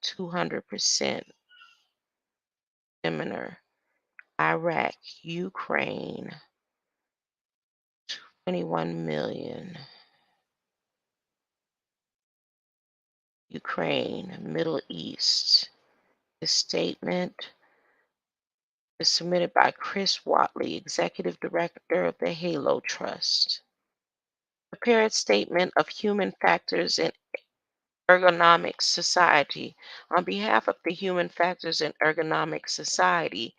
200% similar, Iraq, Ukraine, 21 million, Ukraine, Middle East. The statement is submitted by Chris Watley, Executive Director of the Halo Trust. Prepared statement of human factors in Ergonomics Society. On behalf of the Human Factors in Ergonomics Society,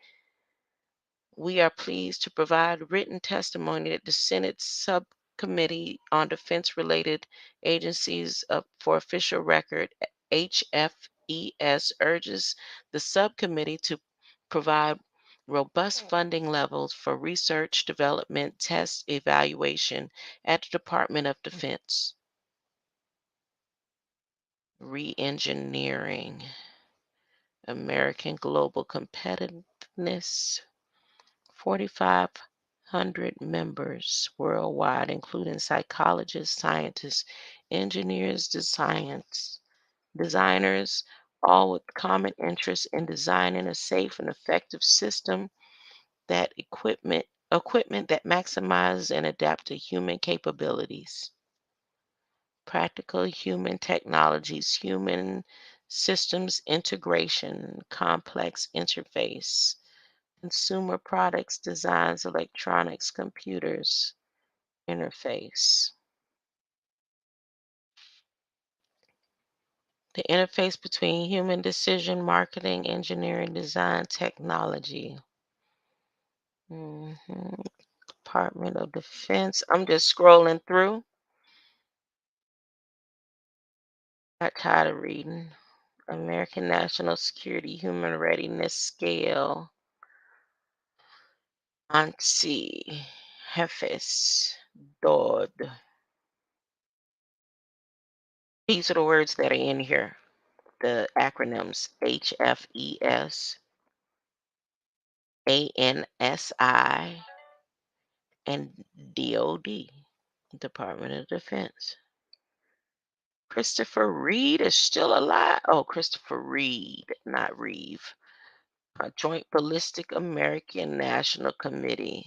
we are pleased to provide written testimony that the Senate Subcommittee on Defense-Related Agencies for Official Record, HFES, urges the subcommittee to provide robust funding levels for research, development, test, evaluation at the Department of Defense. Re-engineering American global competitiveness. 4,500 members worldwide, including psychologists, scientists, engineers, designers, all with common interest in designing a safe and effective system that equipment that maximizes and adapt to human capabilities. Practical human technologies, human systems integration, complex interface, consumer products, designs, electronics, computers, interface. The interface between human decision, marketing, engineering, design, technology. Department of Defense. I'm just scrolling through. Got tired of reading. American National Security Human Readiness Scale. ANSI, Jefes, DOD. These are the words that are in here. The acronyms HFES, ANSI, and DOD, Department of Defense. Christopher Reed is still alive. Oh, Christopher Reed, not Reeve. Joint Ballistic American National Committee.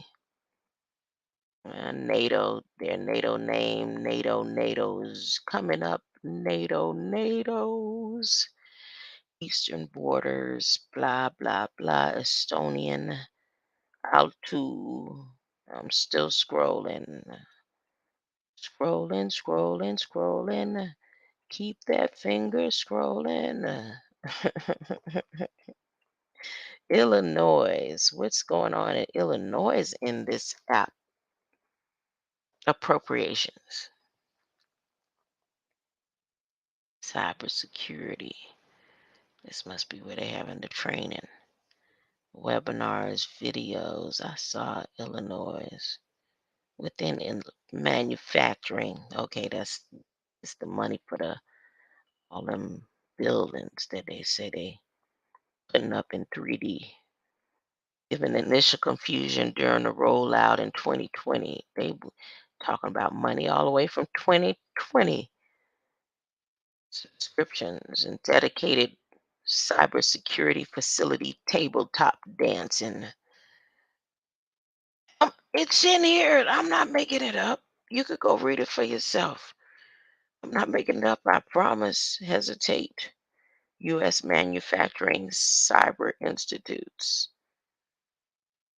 NATO, their NATO name, NATO's coming up. NATO's. Eastern borders, blah, blah, blah. Estonian. Altu. I'm still scrolling. Scrolling. Keep that finger scrolling. Illinois. What's going on in Illinois in this app? Appropriations. Cybersecurity. This must be where they're having the training. Webinars, videos. I saw Illinois. Within manufacturing. Okay, it's the money for all them buildings that they say they putting up in 3D. Given initial confusion during the rollout in 2020, they were talking about money all the way from 2020. Subscriptions and dedicated cybersecurity facility tabletop dancing. It's in here. I'm not making it up. You could go read it for yourself. I'm not making it up. I promise. Hesitate. U.S. Manufacturing Cyber Institutes.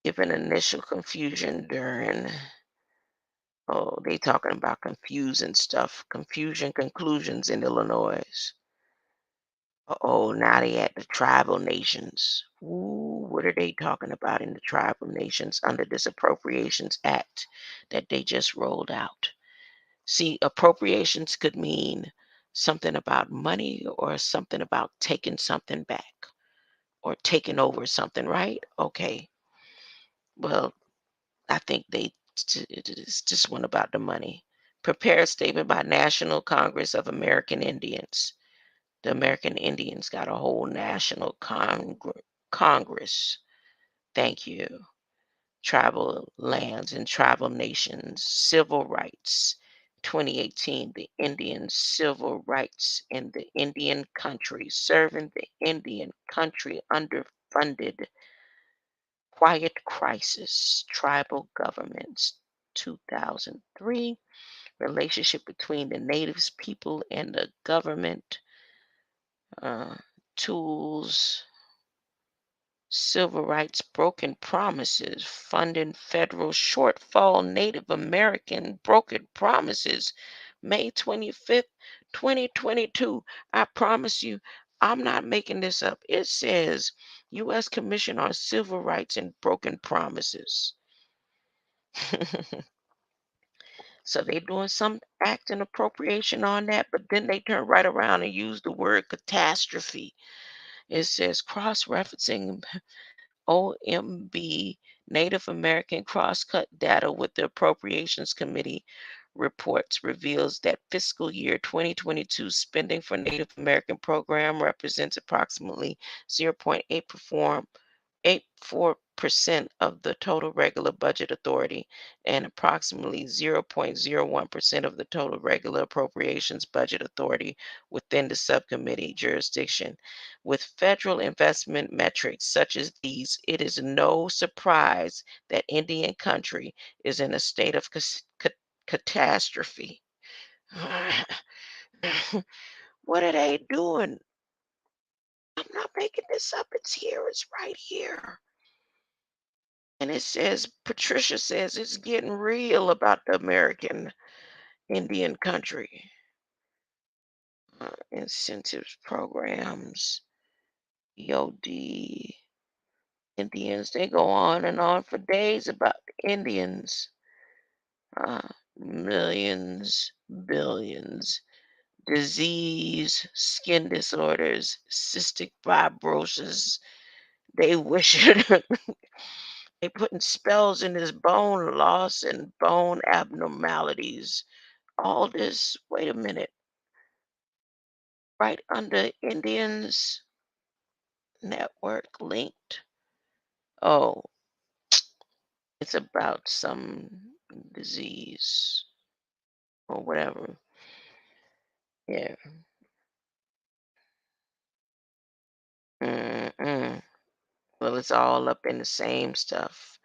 Given initial confusion during, oh, they talking about confusing stuff. Confusion conclusions in Illinois. Oh, now they at the tribal nations. Ooh, what are they talking about in the tribal nations under this Appropriations Act that they just rolled out? See, appropriations could mean something about money or something about taking something back or taking over something, right? Okay. Well, I think it's just one about the money. Prepare a statement by National Congress of American Indians. The American Indians got a whole national Congress. Thank you. Tribal lands and tribal nations, civil rights. 2018, the Indian civil rights in the Indian country, serving the Indian country underfunded, quiet crisis, tribal governments. 2003, relationship between the natives people and the government. uh, Tools, civil rights, broken promises, funding federal shortfall, Native American broken promises, May 25th, 2022. I promise you, I'm not making this up. It says U.S. Commission on Civil Rights and Broken Promises. So they're doing some act and appropriation on that, but then they turn right around and use the word catastrophe. It says cross referencing OMB Native American cross-cut data with the Appropriations Committee reports reveals that fiscal year 2022 spending for Native American program represents approximately 0.8 0.84% of the total regular budget authority and approximately 0.01% of the total regular appropriations budget authority within the subcommittee jurisdiction. With federal investment metrics such as these, it is no surprise that Indian country is in a state of catastrophe. What are they doing? I'm not making this up. It's here. It's right here. And it says, Patricia says it's getting real about the American Indian country. Incentives programs, EOD, Indians, they go on for days about the Indians. Uh, Millions, billions, disease, skin disorders, cystic fibrosis. They wish it. They putting spells in his bone loss and bone abnormalities. All this, wait a minute, right under Indians network linked. Oh, it's about some disease or whatever. Yeah. Mm-mm. Well, it's all up in the same stuff.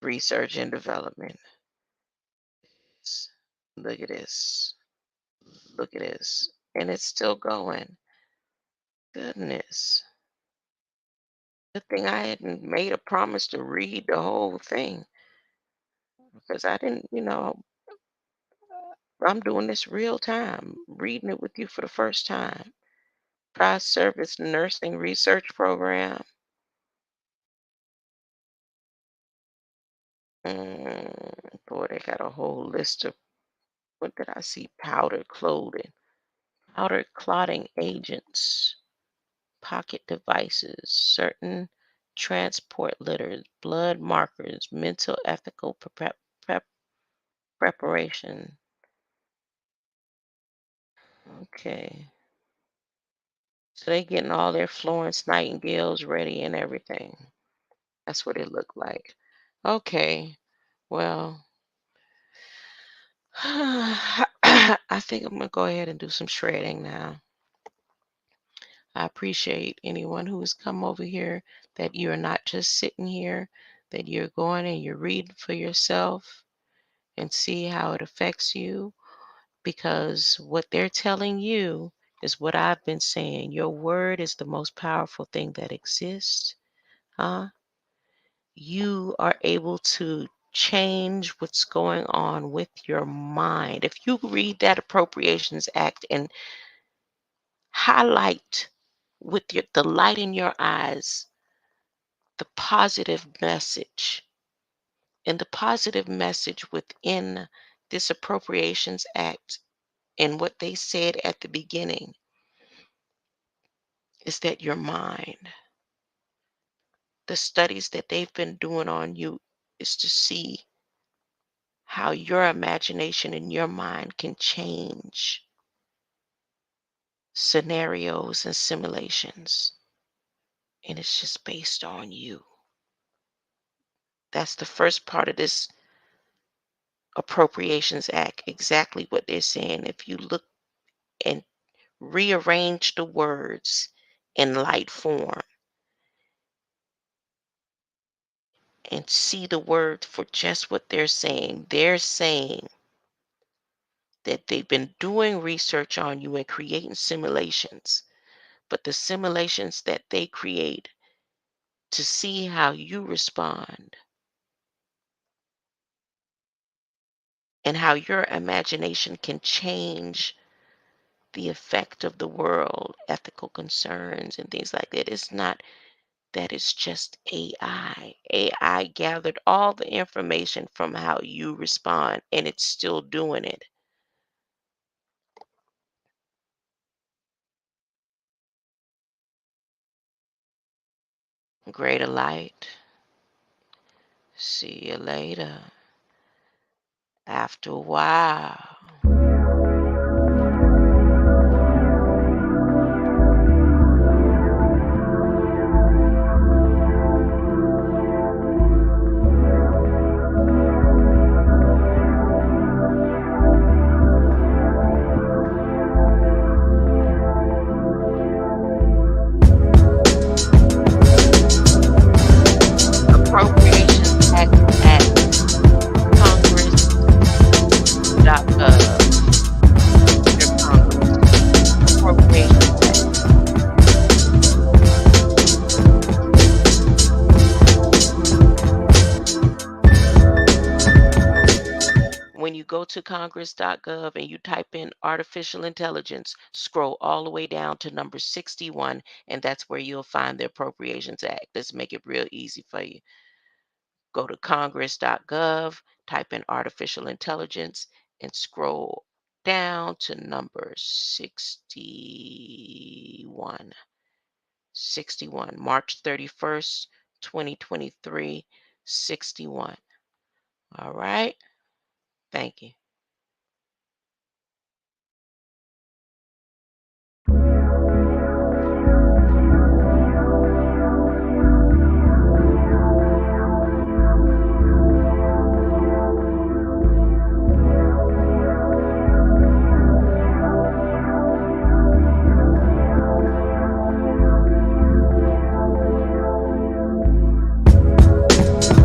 Research and development. Look at this. Look at this. And it's still going. Goodness. Good thing I hadn't made a promise to read the whole thing because I didn't, I'm doing this real time, reading it with you for the first time. Tri-Service Nursing Research Program. Boy, they got a whole list of, what did I see? Powder clothing, powder clotting agents, pocket devices, certain transport litters, blood markers, mental ethical preparation. Okay. So they getting all their Florence Nightingales ready and everything. That's what it looked like. Okay, well, I think I'm gonna go ahead and do some shredding now. I appreciate anyone who's come over here, that you're not just sitting here, that you're going and you're reading for yourself and see how it affects you, because what they're telling you is what I've been saying. Your word is the most powerful thing that exists. Huh? You are able to change what's going on with your mind. If you read that Appropriations Act and highlight with the light in your eyes the positive message, and the positive message within this Appropriations Act and what they said at the beginning is that your mind, the studies that they've been doing on you, is to see how your imagination and your mind can change scenarios and simulations. And it's just based on you. That's the first part of this Appropriations Act. Exactly what they're saying. If you look and rearrange the words in light form and see the word for just what they're saying that they've been doing research on you and creating simulations, but the simulations that they create to see how you respond and how your imagination can change the effect of the world, ethical concerns, and things like that. It's not that, it's just AI. AI gathered all the information from how you respond, and it's still doing it. Greater light. See you later. After a while. Appropriations Act at congress.gov. Dear Congress, Appropriations Act. When you go to congress.gov and you type in artificial intelligence, scroll all the way down to number 61, and that's where you'll find the Appropriations Act. Let's make it real easy for you. Go to congress.gov, type in artificial intelligence, and scroll down to number 61. 61, March 31st, 2023, 61. All right. Thank you.